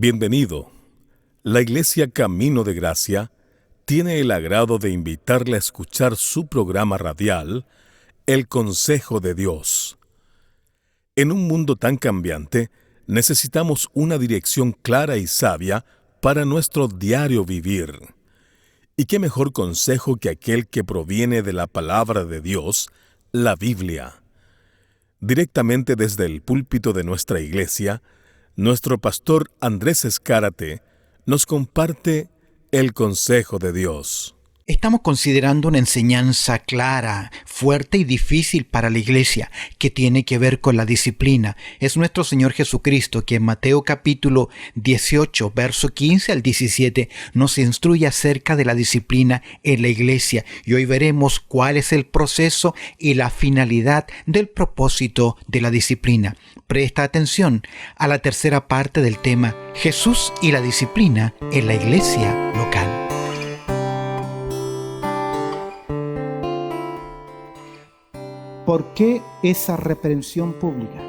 Bienvenido. La Iglesia Camino de Gracia tiene el agrado de invitarle a escuchar su programa radial, El Consejo de Dios. En un mundo tan cambiante, necesitamos una dirección clara y sabia para nuestro diario vivir. ¿Y qué mejor consejo que aquel que proviene de la palabra de Dios, la Biblia? Directamente desde el púlpito de nuestra iglesia, nuestro pastor Andrés Escárate nos comparte el consejo de Dios. Estamos considerando una enseñanza clara, fuerte y difícil para la iglesia, que tiene que ver con la disciplina. Es nuestro Señor Jesucristo que en Mateo capítulo 18, verso 15 al 17, nos instruye acerca de la disciplina en la iglesia. Y hoy veremos cuál es el proceso y la finalidad del propósito de la disciplina. Presta atención a la tercera parte del tema, Jesús y la disciplina en la iglesia local. ¿Por qué esa reprensión pública?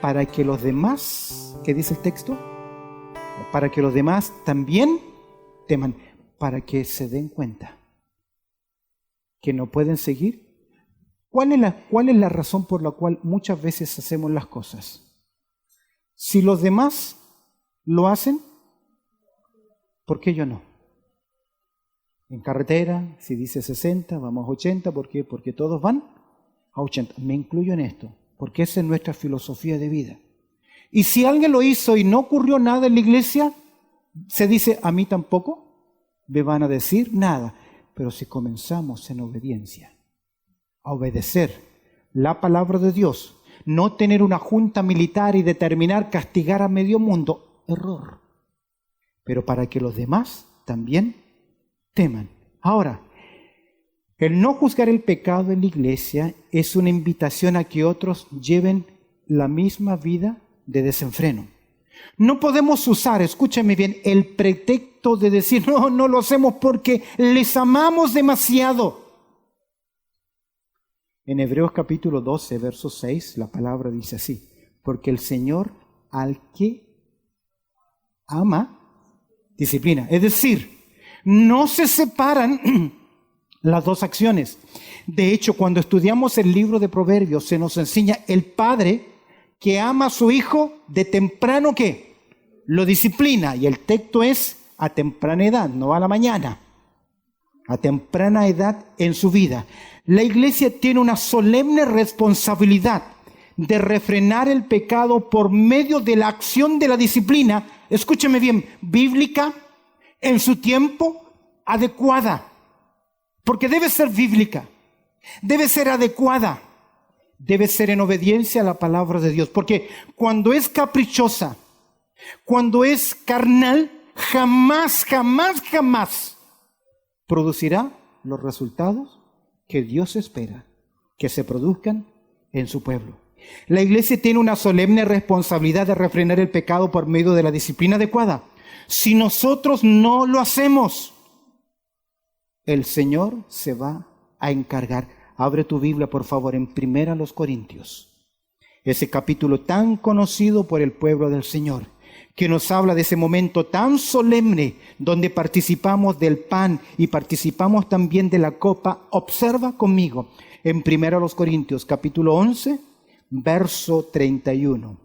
Para que los demás, ¿qué dice el texto? Para que los demás también teman, para que se den cuenta que no pueden seguir. ¿Cuál es la razón por la cual muchas veces hacemos las cosas? Si los demás lo hacen, ¿por qué yo no? En carretera, si dice 60, vamos a 80, ¿por qué? Porque todos van a 80. Me incluyo en esto, porque esa es nuestra filosofía de vida. Y si alguien lo hizo y no ocurrió nada en la iglesia, se dice, a mí tampoco me van a decir nada. Pero si comenzamos en obediencia, a obedecer la palabra de Dios, no tener una junta militar y determinar castigar a medio mundo, error. Pero para que los demás también teman. Ahora, el no juzgar el pecado en la iglesia es una invitación a que otros lleven la misma vida de desenfreno. No podemos usar, escúchame bien, el pretexto de decir, no lo hacemos porque les amamos demasiado. En Hebreos capítulo 12, verso 6, la palabra dice así, porque el Señor al que ama, disciplina. Es decir, no se separan las dos acciones. De hecho, cuando estudiamos el libro de Proverbios, se nos enseña el padre que ama a su hijo de temprano que lo disciplina. Y el texto es a temprana edad, no a la mañana. A temprana edad en su vida. La iglesia tiene una solemne responsabilidad de refrenar el pecado por medio de la acción de la disciplina, escúcheme bien, bíblica, en su tiempo, adecuada. Porque debe ser bíblica, debe ser adecuada, debe ser en obediencia a la palabra de Dios. Porque cuando es caprichosa, cuando es carnal, jamás producirá los resultados que Dios espera que se produzcan en su pueblo. La iglesia tiene una solemne responsabilidad de refrenar el pecado por medio de la disciplina adecuada. Si nosotros no lo hacemos, el Señor se va a encargar. Abre tu Biblia, por favor, en 1 Corintios. Ese capítulo tan conocido por el pueblo del Señor, que nos habla de ese momento tan solemne donde participamos del pan y participamos también de la copa. Observa conmigo en 1 Corintios, capítulo 11, verso 31.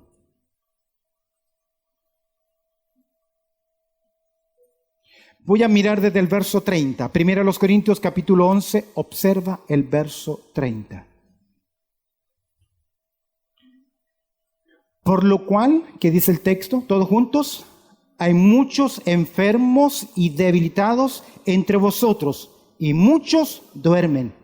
Voy a mirar desde el verso 30. 1 Corintios capítulo 11, observa el verso 30. Por lo cual, ¿qué dice el texto? Todos juntos, hay muchos enfermos y debilitados entre vosotros, y muchos duermen.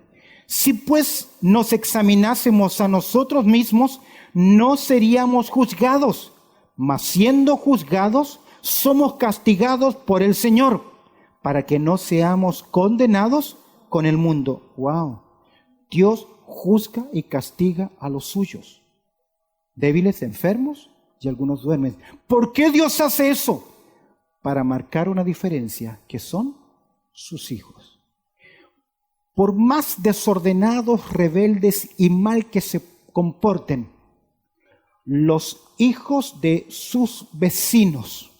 Si pues nos examinásemos a nosotros mismos, no seríamos juzgados, mas siendo juzgados, somos castigados por el Señor, para que no seamos condenados con el mundo. ¡Wow! Dios juzga y castiga a los suyos, débiles, enfermos, y algunos duermen. ¿Por qué Dios hace eso? Para marcar una diferencia, que son sus hijos. Por más desordenados, rebeldes y mal que se comporten, los hijos de sus vecinos,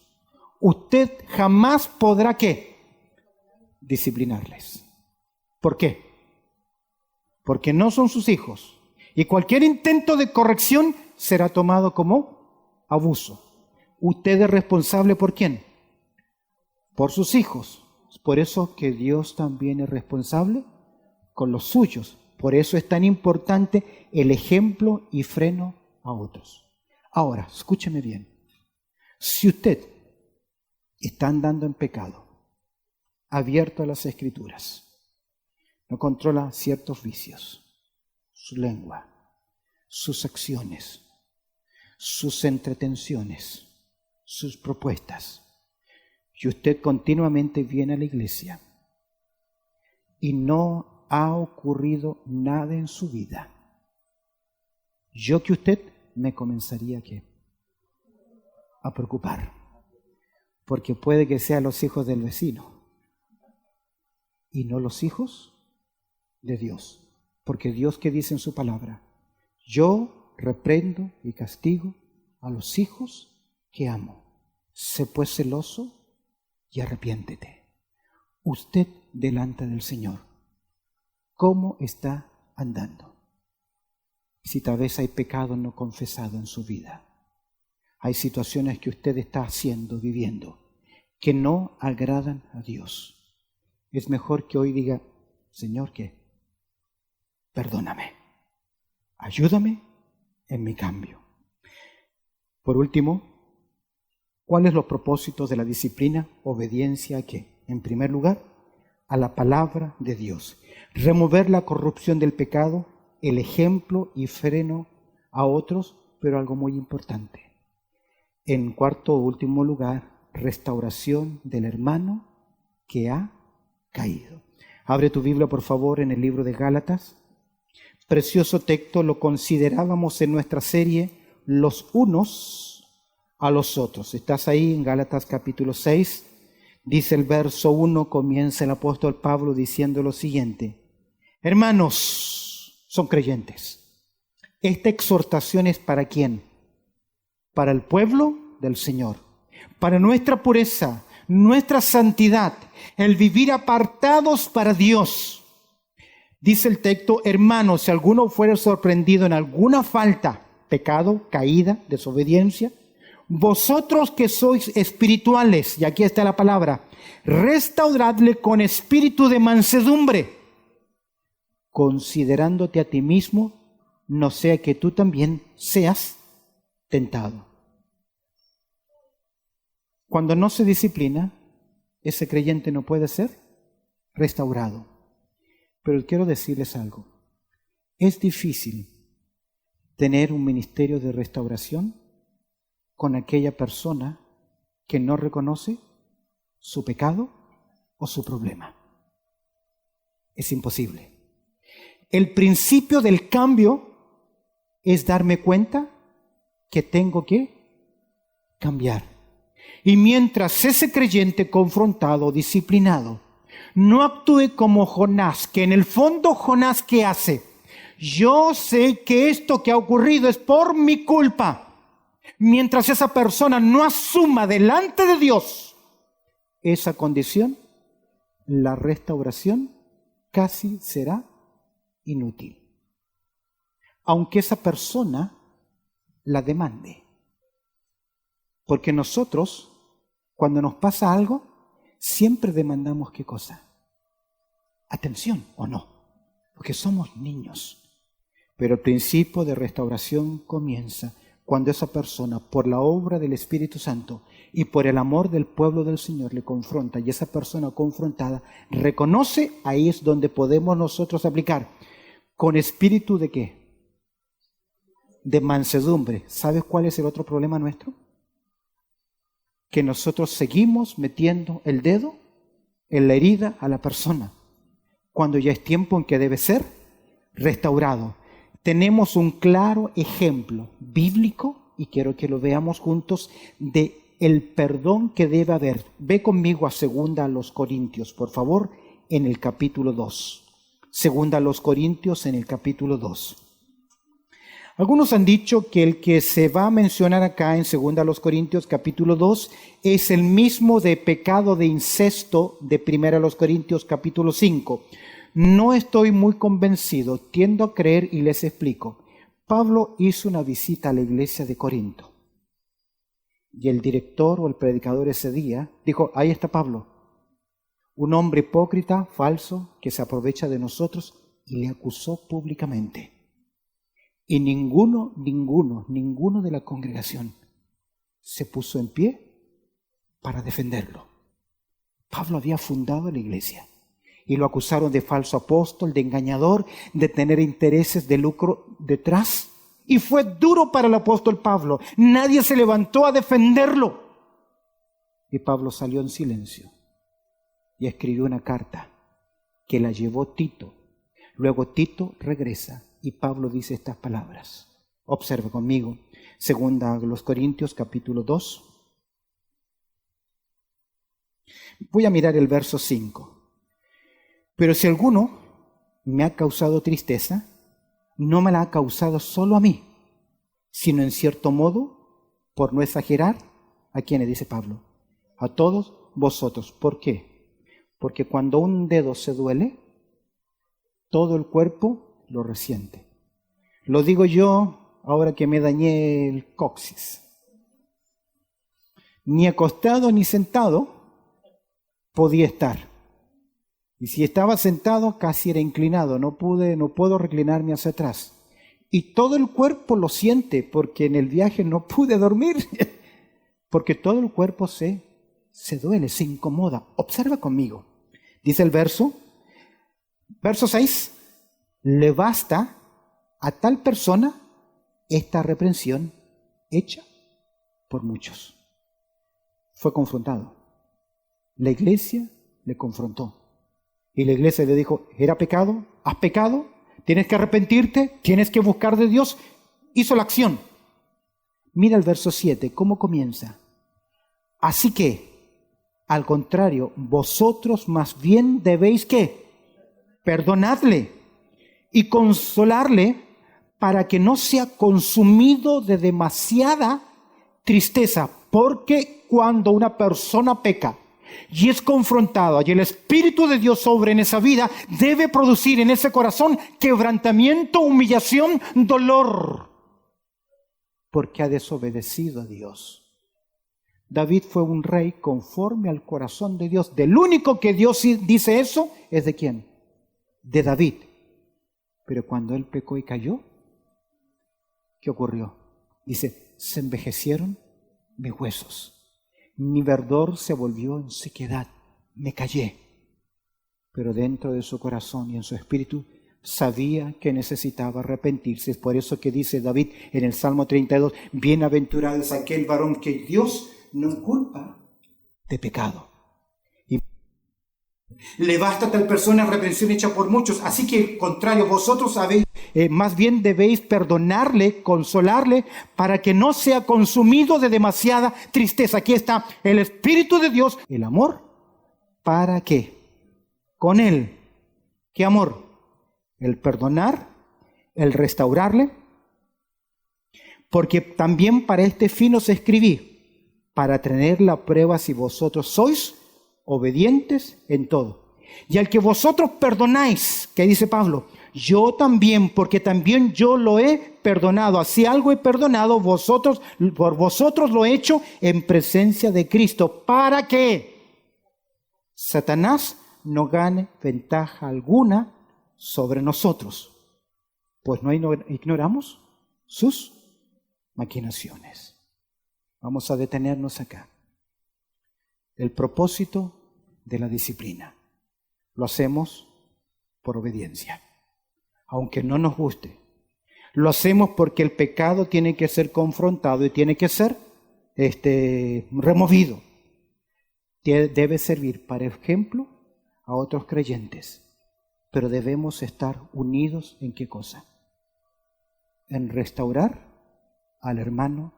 usted jamás podrá, ¿qué? Disciplinarles. ¿Por qué? Porque no son sus hijos. Y cualquier intento de corrección será tomado como abuso. ¿Usted es responsable por quién? Por sus hijos. Por eso que Dios también es responsable con los suyos. Por eso es tan importante el ejemplo y freno a otros. Ahora, escúcheme bien. Si usted está andando en pecado, abierto a las Escrituras, no controla ciertos vicios, su lengua, sus acciones, sus entretenciones, sus propuestas, y usted continuamente viene a la iglesia y no ha ocurrido nada en su vida, yo que usted me comenzaría a preocupar, porque puede que sean los hijos del vecino y no los hijos de Dios. Porque Dios, que dice en su palabra, yo reprendo y castigo a los hijos que amo. Sé pues celoso y arrepiéntete. Usted delante del Señor, ¿cómo está andando? Si tal vez hay pecado no confesado en su vida, hay situaciones que usted está haciendo, viviendo, que no agradan a Dios. Es mejor que hoy diga, Señor, ¿qué? Perdóname, ayúdame en mi cambio. Por último, ¿cuáles son los propósitos de la disciplina? Obediencia a ¿qué? En primer lugar, a la palabra de Dios. Remover la corrupción del pecado, el ejemplo y freno a otros, pero algo muy importante. En cuarto o último lugar, restauración del hermano que ha caído. Abre tu Biblia, por favor, en el libro de Gálatas. Precioso texto, lo considerábamos en nuestra serie los unos a los otros. Estás ahí en Gálatas capítulo 6. Dice el verso 1, comienza el apóstol Pablo diciendo lo siguiente. Hermanos, son creyentes. Esta exhortación es ¿para quién? Para el pueblo del Señor. Para nuestra pureza, nuestra santidad, el vivir apartados para Dios. Dice el texto, hermanos, si alguno fuera sorprendido en alguna falta, pecado, caída, desobediencia, vosotros que sois espirituales, y aquí está la palabra, restauradle con espíritu de mansedumbre, considerándote a ti mismo, no sea que tú también seas tentado. Cuando no se disciplina, ese creyente no puede ser restaurado. Pero quiero decirles algo. Es difícil tener un ministerio de restauración con aquella persona que no reconoce su pecado o su problema. Es imposible. El principio del cambio es darme cuenta que tengo que cambiar. Y mientras ese creyente confrontado, disciplinado, no actúe como Jonás, que en el fondo Jonás, ¿qué hace? Yo sé que esto que ha ocurrido es por mi culpa. Mientras esa persona no asuma delante de Dios esa condición, la restauración casi será inútil. Aunque esa persona la demande. Porque nosotros, cuando nos pasa algo, siempre demandamos ¿qué cosa? Atención, ¿o no? Porque somos niños. Pero el principio de restauración comienza cuando esa persona, por la obra del Espíritu Santo y por el amor del pueblo del Señor, le confronta, y esa persona confrontada reconoce, ahí es donde podemos nosotros aplicar. ¿Con espíritu de qué? De mansedumbre. ¿Sabes cuál es el otro problema nuestro? Que nosotros seguimos metiendo el dedo en la herida a la persona, cuando ya es tiempo en que debe ser restaurado. Tenemos un claro ejemplo bíblico, y quiero que lo veamos juntos, de el perdón que debe haber. Ve conmigo a 2 Corintios, por favor, en el capítulo 2. 2 Corintios en el capítulo 2. Algunos han dicho que el que se va a mencionar acá en 2 Corintios capítulo 2 es el mismo de pecado de incesto de 1 Corintios capítulo 5. No estoy muy convencido, tiendo a creer y les explico. Pablo hizo una visita a la iglesia de Corinto y el director o el predicador ese día dijo, ahí está Pablo, un hombre hipócrita, falso, que se aprovecha de nosotros, y le acusó públicamente. Y ninguno de la congregación se puso en pie para defenderlo. Pablo había fundado la iglesia y lo acusaron de falso apóstol, de engañador, de tener intereses de lucro detrás. Y fue duro para el apóstol Pablo. Nadie se levantó a defenderlo. Y Pablo salió en silencio y escribió una carta que la llevó Tito. Luego Tito regresa y Pablo dice estas palabras. Observe conmigo, 2 Corintios capítulo 2. Voy a mirar el verso 5. Pero si alguno me ha causado tristeza, no me la ha causado solo a mí, sino en cierto modo, por no exagerar, ¿a quiénes? Dice Pablo, a todos vosotros. ¿Por qué? Porque cuando un dedo se duele, todo el cuerpo lo resiente. Lo digo yo ahora que me dañé el coxis. Ni acostado ni sentado podía estar. Y si estaba sentado, casi era inclinado. No puedo reclinarme hacia atrás. Y todo el cuerpo lo siente, porque en el viaje no pude dormir. Porque todo el cuerpo se duele, se incomoda. Observa conmigo. Dice el verso 6. Le basta a tal persona esta reprensión hecha por muchos. Fue confrontado. La iglesia le confrontó. Y la iglesia le dijo, ¿era pecado? ¿Has pecado? ¿Tienes que arrepentirte? ¿Tienes que buscar de Dios? Hizo la acción. Mira el verso 7, ¿cómo comienza? Así que, al contrario, vosotros más bien debéis, ¿qué? Perdonadle y consolarle para que no sea consumido de demasiada tristeza. Porque cuando una persona peca y es confrontado y el Espíritu de Dios obra en esa vida, debe producir en ese corazón quebrantamiento, humillación, dolor, porque ha desobedecido a Dios. David fue un rey conforme al corazón de Dios. Del único que Dios dice eso es ¿de quién? De David. Pero cuando él pecó y cayó, ¿qué ocurrió? Dice, se envejecieron mis huesos. Mi verdor se volvió en sequedad, me callé. Pero dentro de su corazón y en su espíritu sabía que necesitaba arrepentirse. Es por eso que dice David en el Salmo 32, bienaventurado es aquel varón que Dios no culpa de pecado. Y le basta a tal persona reprensión hecha por muchos. Así que al contrario, vosotros sabéis, más bien debéis perdonarle, consolarle, para que no sea consumido de demasiada tristeza. Aquí está el Espíritu de Dios, el amor. ¿Para qué? Con él. ¿Qué amor? El perdonar, el restaurarle. Porque también para este fin os escribí, para tener la prueba si vosotros sois obedientes en todo. Y al que vosotros perdonáis, ¿qué dice Pablo? Yo también, porque también yo lo he perdonado. Así algo he perdonado, por vosotros lo he hecho en presencia de Cristo, para que Satanás no gane ventaja alguna sobre nosotros, pues no ignoramos sus maquinaciones. Vamos a detenernos acá. El propósito de la disciplina. Lo hacemos por obediencia, aunque no nos guste. Lo hacemos porque el pecado tiene que ser confrontado y tiene que ser removido. Debe servir para ejemplo a otros creyentes, pero debemos estar unidos ¿en qué cosa? En restaurar al hermano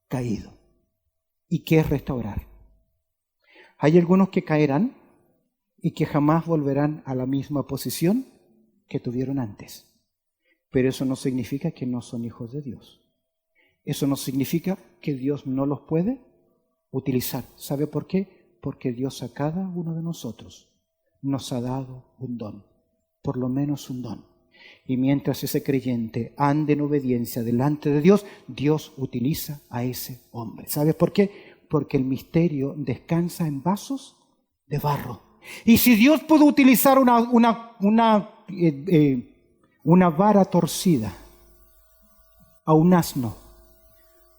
caído. ¿Y qué es restaurar? Hay algunos que caerán y que jamás volverán a la misma posición que tuvieron antes. pero eso no significa que no son hijos de Dios. Eso no significa que Dios no los puede utilizar. ¿Sabe por qué? Porque Dios a cada uno de nosotros nos ha dado un don, por lo menos un don. Y mientras ese creyente ande en obediencia delante de Dios, Dios utiliza a ese hombre. ¿Sabes por qué? Porque el misterio descansa en vasos de barro. Y si Dios pudo utilizar una vara torcida a un asno,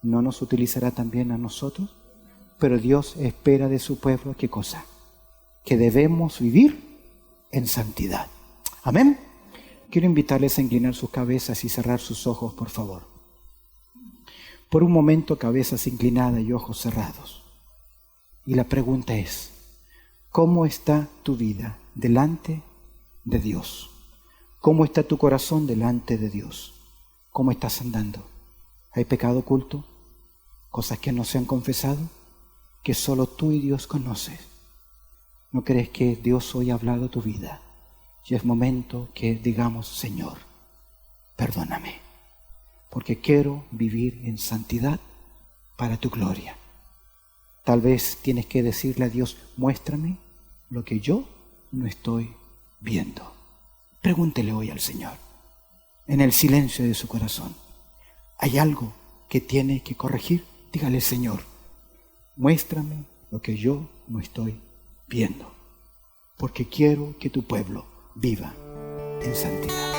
¿no nos utilizará también a nosotros? Pero Dios espera de su pueblo, ¿qué cosa? Que debemos vivir en santidad. Amén. Quiero invitarles a inclinar sus cabezas y cerrar sus ojos, por favor. Por un momento, cabezas inclinadas y ojos cerrados. Y la pregunta es, ¿cómo está tu vida delante de Dios? ¿Cómo está tu corazón delante de Dios? ¿Cómo estás andando? ¿Hay pecado oculto? ¿Cosas que no se han confesado? Que solo tú y Dios conoces. ¿No crees que Dios hoy ha hablado tu vida? Y es momento que digamos, Señor, perdóname, porque quiero vivir en santidad para tu gloria. Tal vez tienes que decirle a Dios, muéstrame lo que yo no estoy viendo. Pregúntele hoy al Señor, en el silencio de su corazón, ¿hay algo que tiene que corregir? Dígale, Señor, muéstrame lo que yo no estoy viendo, porque quiero que tu pueblo viva en santidad.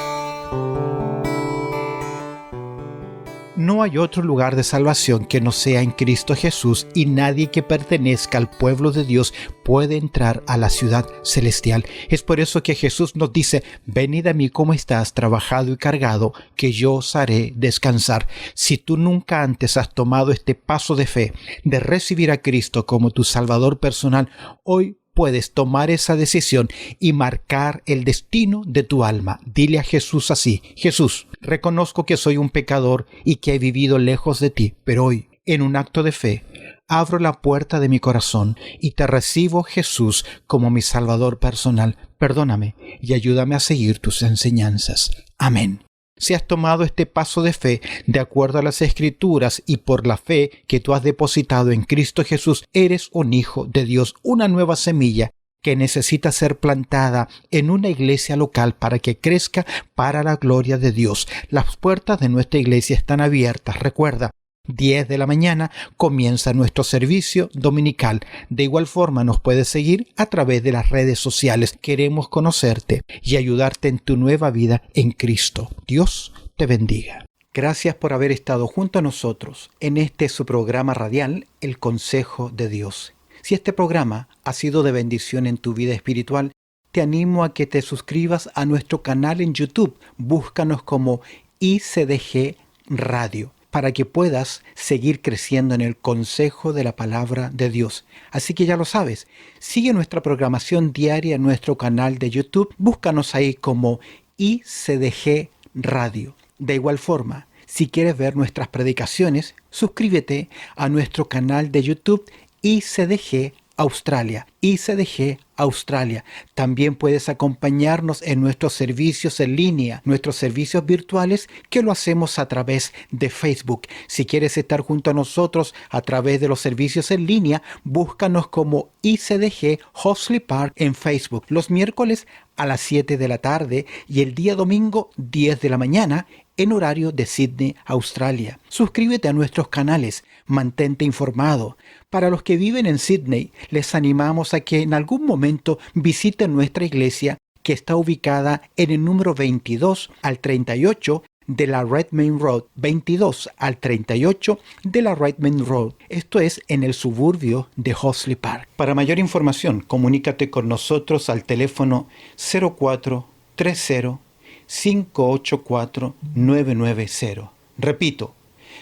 No hay otro lugar de salvación que no sea en Cristo Jesús, y nadie que pertenezca al pueblo de Dios puede entrar a la ciudad celestial. Es por eso que Jesús nos dice, venid a mí como estás, trabajado y cargado, que yo os haré descansar. Si tú nunca antes has tomado este paso de fe, de recibir a Cristo como tu Salvador personal, hoy puedes tomar esa decisión y marcar el destino de tu alma. Dile a Jesús así, Jesús, reconozco que soy un pecador y que he vivido lejos de ti, pero hoy, en un acto de fe, abro la puerta de mi corazón y te recibo, Jesús, como mi Salvador personal. Perdóname y ayúdame a seguir tus enseñanzas. Amén. Si has tomado este paso de fe de acuerdo a las Escrituras y por la fe que tú has depositado en Cristo Jesús, eres un hijo de Dios, una nueva semilla que necesita ser plantada en una iglesia local para que crezca para la gloria de Dios. Las puertas de nuestra iglesia están abiertas. Recuerda, 10 de la mañana comienza nuestro servicio dominical. De igual forma nos puedes seguir a través de las redes sociales. Queremos conocerte y ayudarte en tu nueva vida en Cristo. Dios te bendiga. Gracias por haber estado junto a nosotros en este su programa radial, El Consejo de Dios. Si este programa ha sido de bendición en tu vida espiritual, te animo a que te suscribas a nuestro canal en YouTube. Búscanos como ICDG Radio, para que puedas seguir creciendo en el consejo de la palabra de Dios. Así que ya lo sabes, sigue nuestra programación diaria en nuestro canal de YouTube. Búscanos ahí como ICDG Radio. De igual forma, si quieres ver nuestras predicaciones, suscríbete a nuestro canal de YouTube ICDG Australia. ICDG Australia. También puedes acompañarnos en nuestros servicios en línea, nuestros servicios virtuales, que lo hacemos a través de Facebook. Si quieres estar junto a nosotros a través de los servicios en línea, búscanos como ICDG Hoxley Park en Facebook. Los miércoles a las 7 de la tarde y el día domingo 10 de la mañana en horario de Sydney, Australia. Suscríbete a nuestros canales, mantente informado. Para los que viven en Sydney, les animamos a que en algún momento visiten nuestra iglesia, que está ubicada en el número 22 al 38 de la Redmayne Road, 22 al 38 de la Redmayne Road. Esto es en el suburbio de Hoxley Park. Para mayor información, comunícate con nosotros al teléfono 0430 584 990. Repito,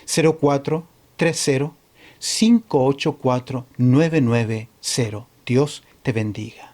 0430 584 990. Dios te bendiga.